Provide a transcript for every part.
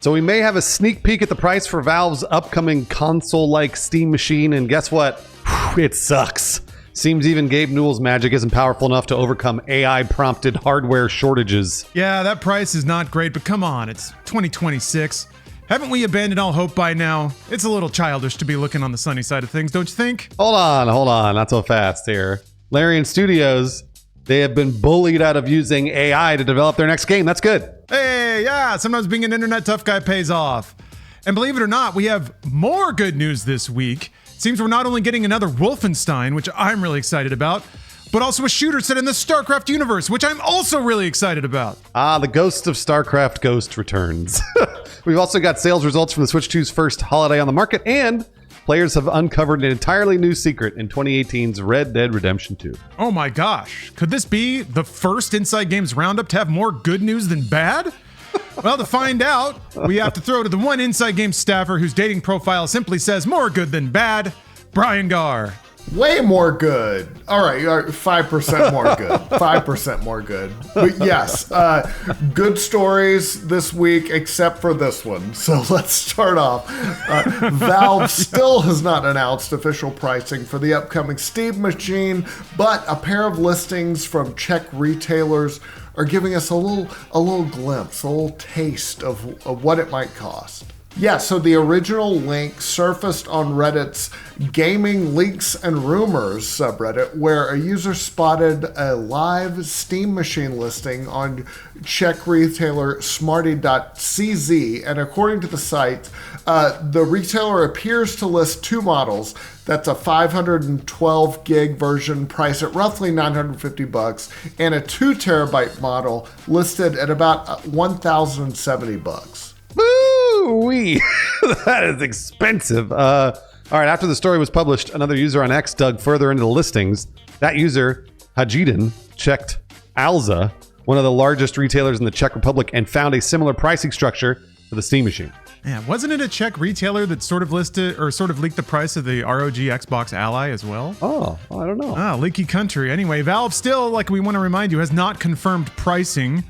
So we may have a sneak peek at the price for Valve's upcoming console-like Steam machine, and guess what? It sucks. Seems even Gabe Newell's magic isn't powerful enough to overcome AI-prompted hardware shortages. Yeah, that price is not great, but come on, it's 2026. Haven't we abandoned all hope by now? It's a little childish to be looking on the sunny side of things, don't you think? Hold on, not so fast here. Larian Studios, they have been bullied out of using AI to develop their next game. That's good. Hey, yeah, sometimes being an internet tough guy pays off. And believe it or not, we have more good news this week. Seems we're not only getting another Wolfenstein, which I'm really excited about, but also a shooter set in the Starcraft universe, which I'm also really excited about. The Ghost of Starcraft Ghost returns. We've also got sales results from the Switch 2's first holiday on the market, and players have uncovered an entirely new secret in 2018's Red Dead Redemption 2. Oh my gosh, could this be the first Inside Games Roundup to have more good news than bad? Well, to find out, we have to throw to the one Inside Games staffer whose dating profile simply says more good than bad, Brian Garr. Way more good. All right, 5% more good. 5% more good. But yes, good stories this week, except for this one. So let's start off. Valve still has not announced official pricing for the upcoming Steam machine, but a pair of listings from Czech retailers are giving us a little glimpse, a little taste of what it might cost. Yeah, so the original link surfaced on Reddit's Gaming Leaks and Rumors subreddit, where a user spotted a live Steam machine listing on Czech retailer Smarty.cz, and according to the site, the retailer appears to list two models. That's a 512 gig version priced at roughly $950, and a 2 terabyte model listed at about $1,070. Woo-wee! That is expensive. All right, after the story was published, another user on X dug further into the listings. That user, Hajidin, checked Alza, one of the largest retailers in the Czech Republic, and found a similar pricing structure for the Steam machine. Yeah, wasn't it a Czech retailer that sort of listed or sort of leaked the price of the ROG Xbox Ally as well? Oh, I don't know. Leaky country. Anyway, Valve still, like we want to remind you, has not confirmed pricing,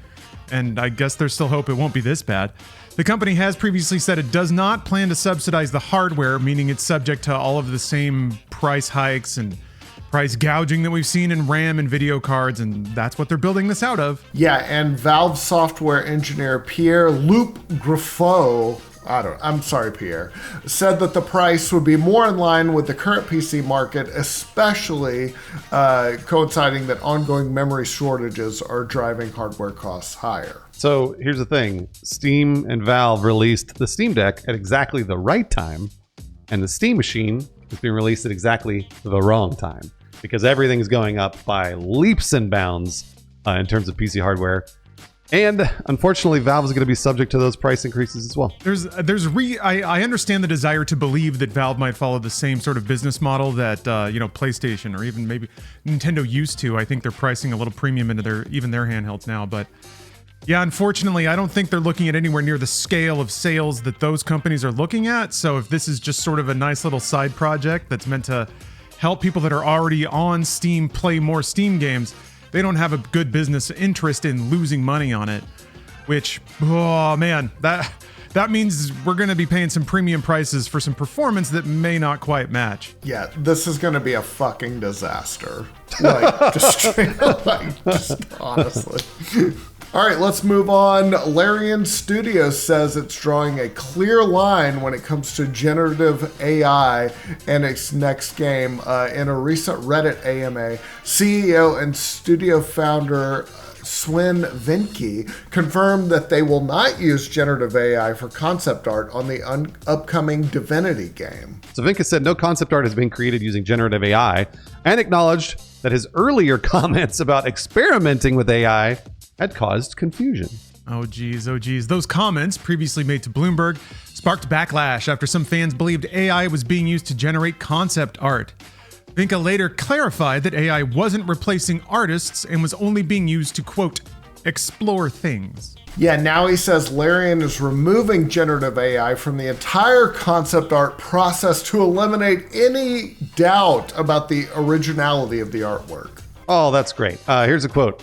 and I guess there's still hope it won't be this bad. The company has previously said it does not plan to subsidize the hardware, meaning it's subject to all of the same price hikes and price gouging that we've seen in RAM and video cards, and that's what they're building this out of. Yeah, and Valve software engineer Pierre-Luc Griffo, Pierre, said that the price would be more in line with the current PC market, especially coinciding that ongoing memory shortages are driving hardware costs higher. So here's the thing. Steam and Valve released the Steam Deck at exactly the right time, and the Steam machine is being released at exactly the wrong time, because everything's going up by leaps and bounds in terms of PC hardware. And unfortunately, Valve is going to be subject to those price increases as well. I understand the desire to believe that Valve might follow the same sort of business model that PlayStation or even maybe Nintendo used to. I think they're pricing a little premium into their handhelds now, but yeah, unfortunately, I don't think they're looking at anywhere near the scale of sales that those companies are looking at. So if this is just sort of a nice little side project that's meant to help people that are already on Steam play more Steam games, they don't have a good business interest in losing money on it, which, oh man, that means we're going to be paying some premium prices for some performance that may not quite match. Yeah, this is going to be a fucking disaster. Just honestly. All right, let's move on. Larian Studios says it's drawing a clear line when it comes to generative AI and its next game. In a recent Reddit AMA, CEO and studio founder Sven Vinke confirmed that they will not use generative AI for concept art on the upcoming Divinity game. So Vinke said no concept art has been created using generative AI, and acknowledged that his earlier comments about experimenting with AI had caused confusion. Oh geez. Those comments, previously made to Bloomberg, sparked backlash after some fans believed AI was being used to generate concept art. Vinke later clarified that AI wasn't replacing artists and was only being used to, quote, explore things. Yeah, now he says Larian is removing generative AI from the entire concept art process to eliminate any doubt about the originality of the artwork. Oh, that's great. Here's a quote.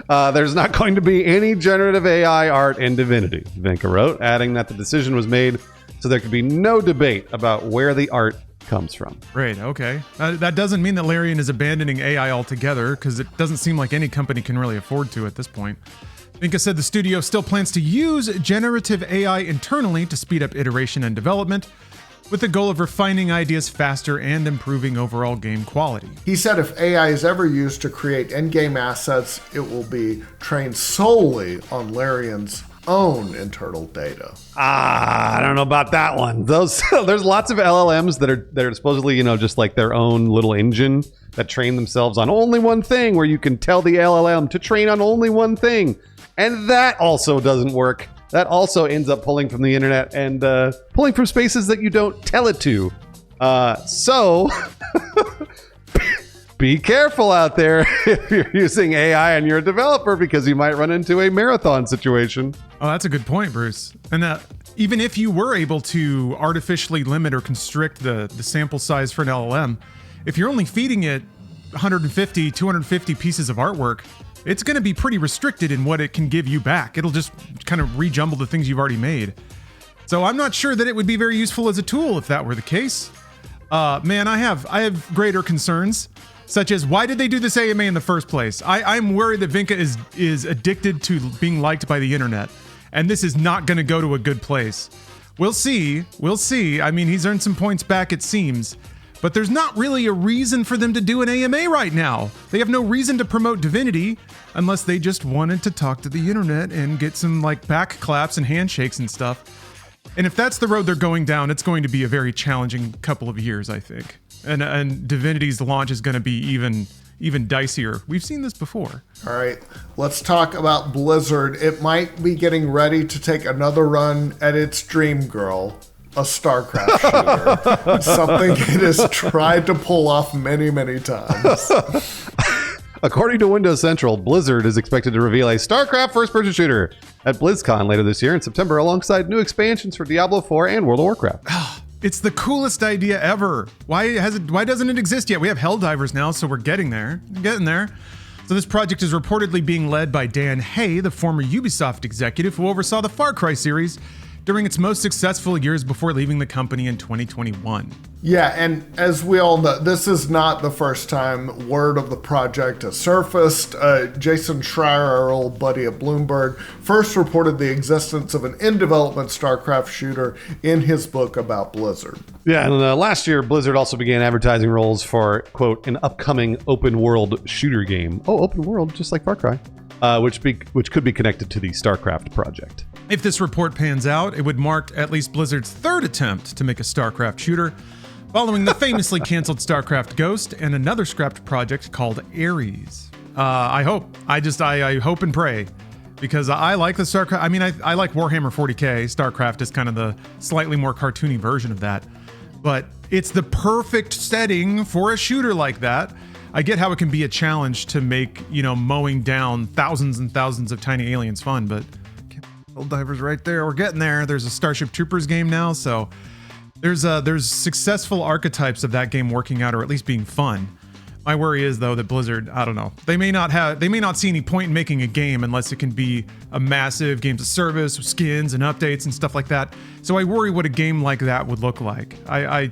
There's not going to be any generative AI art in Divinity, Vinka wrote, adding that the decision was made so there could be no debate about where the art comes from. Great, okay. That doesn't mean that Larian is abandoning AI altogether, because it doesn't seem like any company can really afford to at this point. Vinka said the studio still plans to use generative AI internally to speed up iteration and development, with the goal of refining ideas faster and improving overall game quality. He said if AI is ever used to create in-game assets, it will be trained solely on Larian's own internal data. I don't know about that one. There's lots of LLMs that are supposedly, just like their own little engine that train themselves on only one thing, where you can tell the LLM to train on only one thing. And that also doesn't work. That also ends up pulling from the internet and pulling from spaces that you don't tell it to. So be careful out there if you're using AI and you're a developer, because you might run into a marathon situation. Oh, that's a good point, Bruce. And even if you were able to artificially limit or constrict the sample size for an LLM, if you're only feeding it 150, 250 pieces of artwork, it's going to be pretty restricted in what it can give you back. It'll just kind of rejumble the things you've already made. So I'm not sure that it would be very useful as a tool if that were the case. Man, I have greater concerns, such as, why did they do this AMA in the first place? I'm worried that Vinka is addicted to being liked by the internet, and this is not going to go to a good place. We'll see. I mean, he's earned some points back, it seems. But there's not really a reason for them to do an AMA right now. They have no reason to promote Divinity unless they just wanted to talk to the internet and get some back claps and handshakes and stuff. And if that's the road they're going down, it's going to be a very challenging couple of years, I think. And Divinity's launch is going to be even dicier. We've seen this before. All right, let's talk about Blizzard. It might be getting ready to take another run at its dream girl, a Starcraft shooter. Something it has tried to pull off many, many times. According to Windows Central, Blizzard is expected to reveal a Starcraft first-person shooter at BlizzCon later this year in September, alongside new expansions for Diablo 4 and World of Warcraft. It's the coolest idea ever. Why doesn't it exist yet? We have Helldivers now, so we're getting there. So this project is reportedly being led by Dan Hay, the former Ubisoft executive who oversaw the Far Cry series during its most successful years before leaving the company in 2021. Yeah, and as we all know, this is not the first time word of the project has surfaced. Jason Schreier, our old buddy at Bloomberg, first reported the existence of an in-development StarCraft shooter in his book about Blizzard. Yeah, and last year, Blizzard also began advertising roles for, quote, an upcoming open-world shooter game. Oh, open world, just like Far Cry. Which could be connected to the StarCraft project. If this report pans out, it would mark at least Blizzard's third attempt to make a StarCraft shooter, following the famously canceled StarCraft Ghost and another scrapped project called Ares. I hope and pray, because I like the StarCraft. I mean, I like Warhammer 40k. StarCraft is kind of the slightly more cartoony version of that, but it's the perfect setting for a shooter like that. I get how it can be a challenge to make, mowing down thousands and thousands of tiny aliens fun, but Helldivers right there. We're getting there. There's a Starship Troopers game now, so there's successful archetypes of that game working out, or at least being fun. My worry is, though, that Blizzard, I don't know, they may not see any point in making a game unless it can be a massive games of service with skins and updates and stuff like that. So I worry what a game like that would look like. I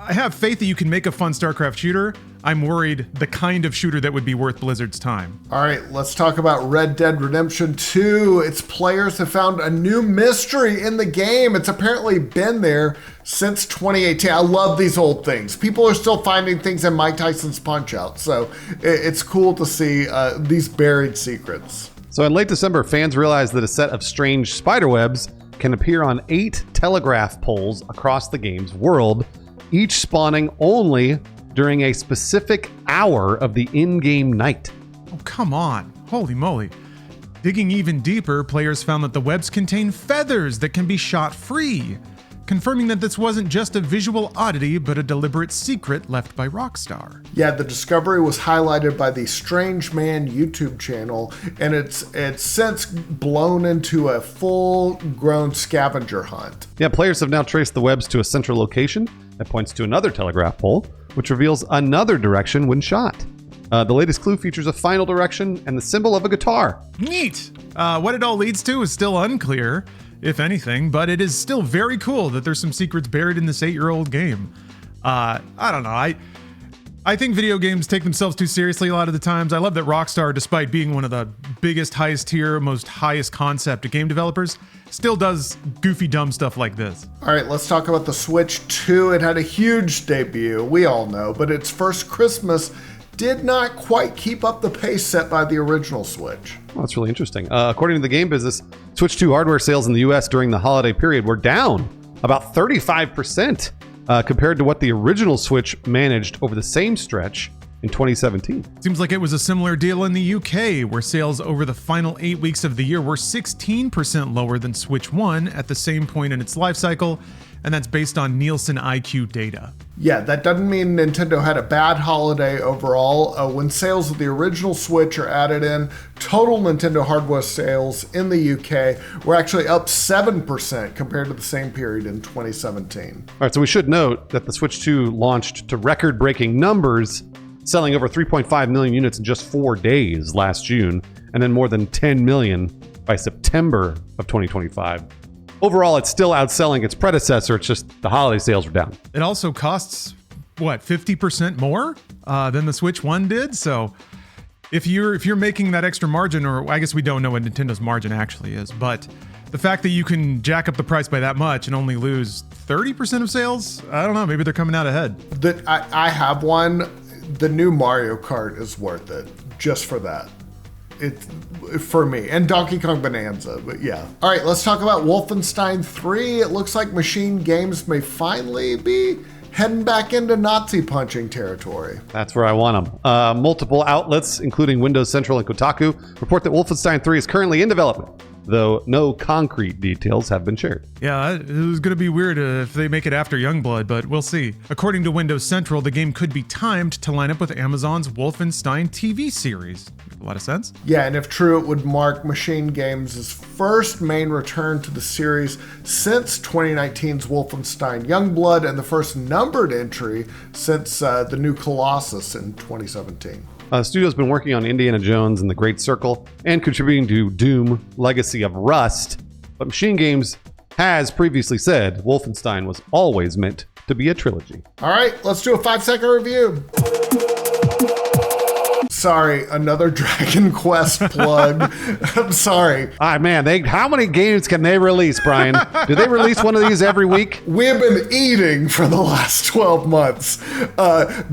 have faith that you can make a fun StarCraft shooter. I'm worried the kind of shooter that would be worth Blizzard's time. All right, let's talk about Red Dead Redemption 2. Its players have found a new mystery in the game. It's apparently been there since 2018. I love these old things. People are still finding things in Mike Tyson's Punch-Out, so it's cool to see these buried secrets. So in late December, fans realized that a set of strange spiderwebs can appear on 8 telegraph poles across the game's world, each spawning only during a specific hour of the in-game night. Oh, come on. Holy moly. Digging even deeper, players found that the webs contain feathers that can be shot free, confirming that this wasn't just a visual oddity, but a deliberate secret left by Rockstar. Yeah, the discovery was highlighted by the Strange Man YouTube channel, and it's since blown into a full-grown scavenger hunt. Yeah, players have now traced the webs to a central location that points to another telegraph pole, which reveals another direction when shot. The latest clue features a final direction and the symbol of a guitar. Neat. What it all leads to is still unclear, if anything, but it is still very cool that there's some secrets buried in this 8-year-old game. I don't know. I think video games take themselves too seriously a lot of the times. I love that Rockstar, despite being one of the biggest, highest tier, most highest concept game developers, still does goofy, dumb stuff like this. All right, let's talk about the Switch 2. It had a huge debut, we all know, but its first Christmas did not quite keep up the pace set by the original Switch. Well, that's really interesting. According to the game business, Switch 2 hardware sales in the US during the holiday period were down about 35%. Compared to what the original Switch managed over the same stretch in 2017. Seems like it was a similar deal in the UK, where sales over the final 8 weeks of the year were 16% lower than Switch 1 at the same point in its life cycle, and that's based on Nielsen IQ data. Yeah, that doesn't mean Nintendo had a bad holiday overall. When sales of the original Switch are added in, total Nintendo hardware sales in the UK were actually up 7% compared to the same period in 2017. All right, so we should note that the Switch 2 launched to record-breaking numbers, selling over 3.5 million units in just 4 days last June, and then more than 10 million by September of 2025. Overall, it's still outselling its predecessor. It's just the holiday sales were down. It also costs, 50% more than the Switch 1 did? So if you're making that extra margin, or I guess we don't know what Nintendo's margin actually is, but the fact that you can jack up the price by that much and only lose 30% of sales, I don't know, maybe they're coming out ahead. I have one. The new Mario Kart is worth it just for that. It's for me, and Donkey Kong Bonanza, but yeah. All right, let's talk about Wolfenstein 3. It looks like Machine Games may finally be heading back into Nazi punching territory. That's where I want them. Multiple outlets, including Windows Central and Kotaku, report that Wolfenstein 3 is currently in development, though no concrete details have been shared. Yeah, it was going to be weird if they make it after Youngblood, but we'll see. According to Windows Central, the game could be timed to line up with Amazon's Wolfenstein TV series. A lot of sense. Yeah, and if true, it would mark Machine Games' first main return to the series since 2019's Wolfenstein Youngblood, and the first numbered entry since the new Colossus in 2017. Studio's been working on Indiana Jones and the Great Circle and contributing to Doom Legacy of Rust, but Machine Games has previously said Wolfenstein was always meant to be a trilogy. All right, let's do a 5-second review. Sorry, another Dragon Quest plug. I'm sorry. Man, how many games can they release, Brian? Do they release one of these every week? We have been eating for the last 12 months.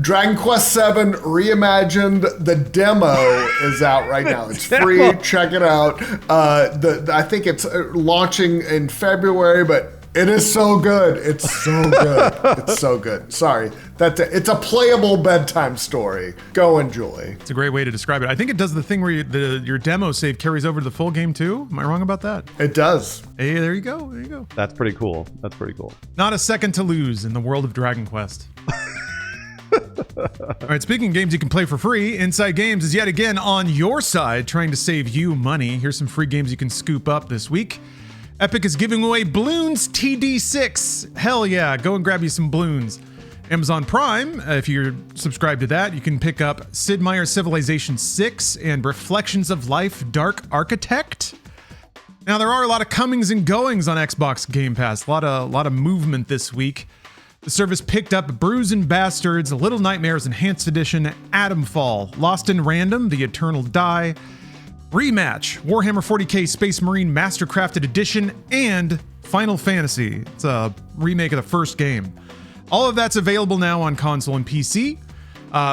Dragon Quest VII Reimagined, the demo is out right now. It's free. Check it out. I think it's launching in February, but it is so good. It's so good. It's so good. Sorry. It's a playable bedtime story. Go enjoy. It's a great way to describe it. I think it does the thing where your demo save carries over to the full game too. Am I wrong about that? It does. Hey, there you go. There you go. That's pretty cool. That's pretty cool. Not a second to lose in the world of Dragon Quest. All right, speaking of games you can play for free, Inside Games is yet again on your side trying to save you money. Here's some free games you can scoop up this week. Epic is giving away Bloons TD6. Hell yeah, go and grab you some Bloons. Amazon Prime, if you're subscribed to that, you can pick up Sid Meier's Civilization 6 and Reflections of Life Dark Architect. Now, there are a lot of comings and goings on Xbox Game Pass. A lot of movement this week. The service picked up Bruised Bastards, Little Nightmares Enhanced Edition, Atomfall, Lost in Random, The Eternal Die, Rematch, Warhammer 40k Space Marine Mastercrafted Edition, and Final Fantasy. It's a remake of the first game. All of that's available now on console and PC.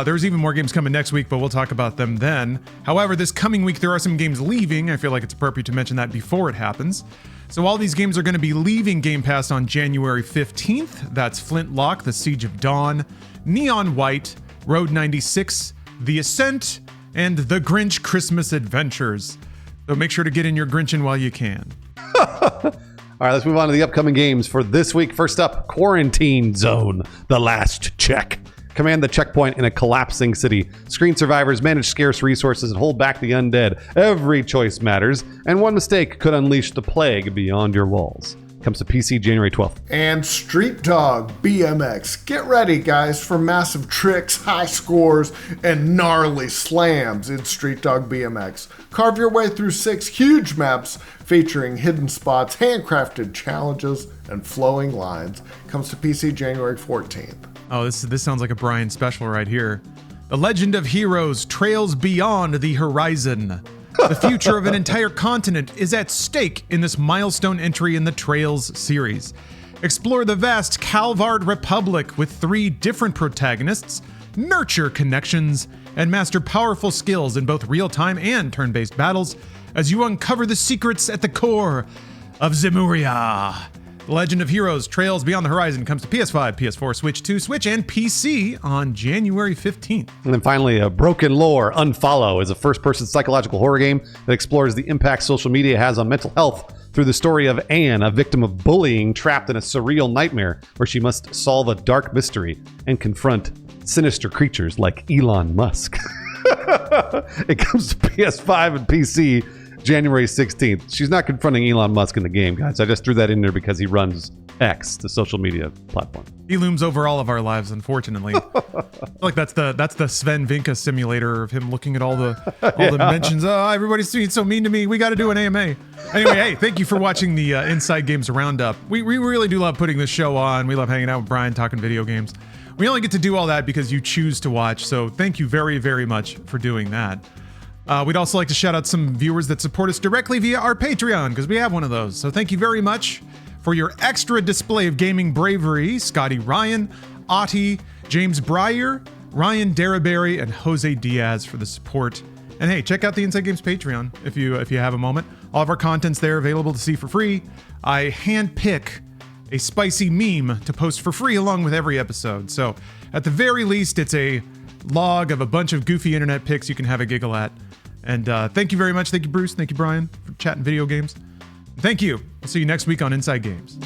There's even more games coming next week, but we'll talk about them then. However, this coming week, there are some games leaving. I feel like it's appropriate to mention that before it happens. So all these games are going to be leaving Game Pass on January 15th. That's Flintlock, The Siege of Dawn, Neon White, Road 96, The Ascent, and The Grinch Christmas Adventures. So make sure to get in your Grinchin' while you can. All right, let's move on to the upcoming games for this week. First up, Quarantine Zone, The Last Check. Command the checkpoint in a collapsing city. Screen survivors, manage scarce resources, and hold back the undead. Every choice matters, and one mistake could unleash the plague beyond your walls. comes to PC January 12th. And Street Dog BMX. Get ready, guys, for massive tricks, high scores, and gnarly slams in Street Dog BMX. Carve your way through 6 huge maps featuring hidden spots, handcrafted challenges, and flowing lines. Comes to PC January 14th. Oh, this sounds like a Brian special right here. The Legend of Heroes trails beyond the horizon. The future of an entire continent is at stake in this milestone entry in the Trails series. Explore the vast Calvard Republic with 3 different protagonists, nurture connections, and master powerful skills in both real-time and turn-based battles as you uncover the secrets at the core of Zemuria. The Legend of Heroes Trails Beyond the Horizon comes to PS5, PS4, Switch 2, Switch, and PC on January 15th. And then finally, Broken Lore Unfollow is a first-person psychological horror game that explores the impact social media has on mental health through the story of Anne, a victim of bullying trapped in a surreal nightmare where she must solve a dark mystery and confront sinister creatures like Elon Musk. It comes to PS5 and PC January 16th. She's not confronting Elon Musk in the game, guys. I just threw that in there because he runs X, the social media platform. He looms over all of our lives, unfortunately. I feel like that's the Sven Vinka simulator of him looking at all the mentions. Oh, everybody's being so mean to me. We got to do an AMA. Anyway, hey, thank you for watching the Inside Games Roundup. We really do love putting this show on. We love hanging out with Brian, talking video games. We only get to do all that because you choose to watch. So thank you very, very much for doing that. We'd also like to shout out some viewers that support us directly via our Patreon, because we have one of those. So thank you very much for your extra display of gaming bravery. Scotty Ryan, Oti, James Breyer, Ryan Daraberry, and Jose Diaz for the support. And hey, check out the Inside Games Patreon if you have a moment. All of our content's there available to see for free. I handpick a spicy meme to post for free along with every episode. So at the very least, it's a log of a bunch of goofy internet pics you can have a giggle at. And thank you very much. Thank you, Bruce. Thank you, Brian, for chatting video games. Thank you. I'll see you next week on Inside Games.